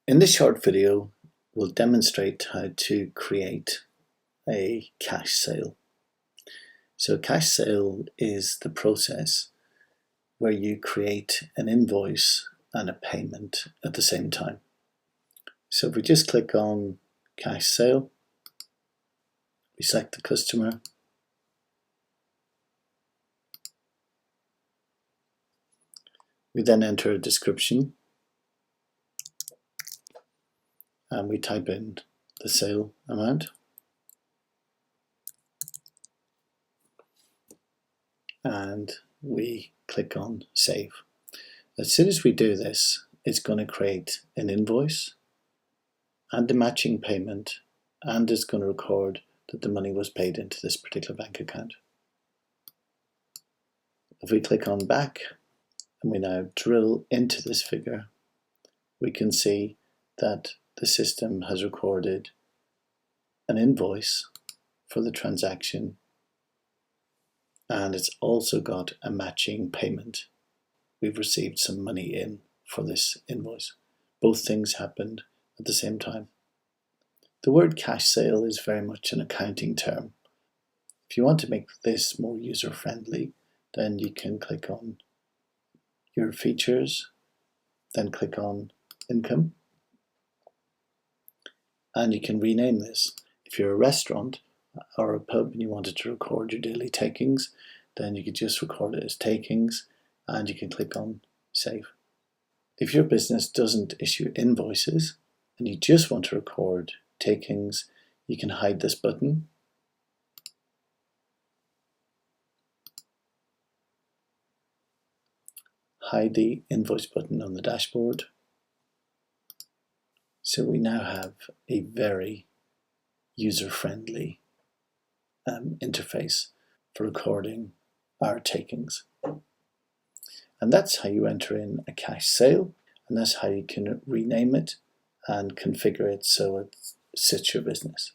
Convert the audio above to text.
In this short video, we'll demonstrate how to create a cash sale. So a cash sale is the process where you create an invoice and a payment at the same time. So if we just click on cash sale, we select the customer, we then enter a description and we type in the sale amount, and we click on save. As soon as we do this, it's going to create an invoice and a matching payment, and it's going to record that the money was paid into this particular bank account. If we click on back and we now drill into this figure, we can see that the system has recorded an invoice for the transaction, and it's also got a matching payment. We've received some money in for this invoice. Both things happened at the same time. The word cash sale is very much an accounting term. If you want to make this more user-friendly, then you can click on your features, then click on income, and you can rename this. If you're a restaurant or a pub and you wanted to record your daily takings, then you could just record it as takings and you can click on save. If your business doesn't issue invoices and you just want to record takings, you can hide this button. Hide the invoice button on the dashboard. So we now have a very user-friendly interface for recording our takings. And that's how you enter in a cash sale, and that's how you can rename it and configure it so it suits your business.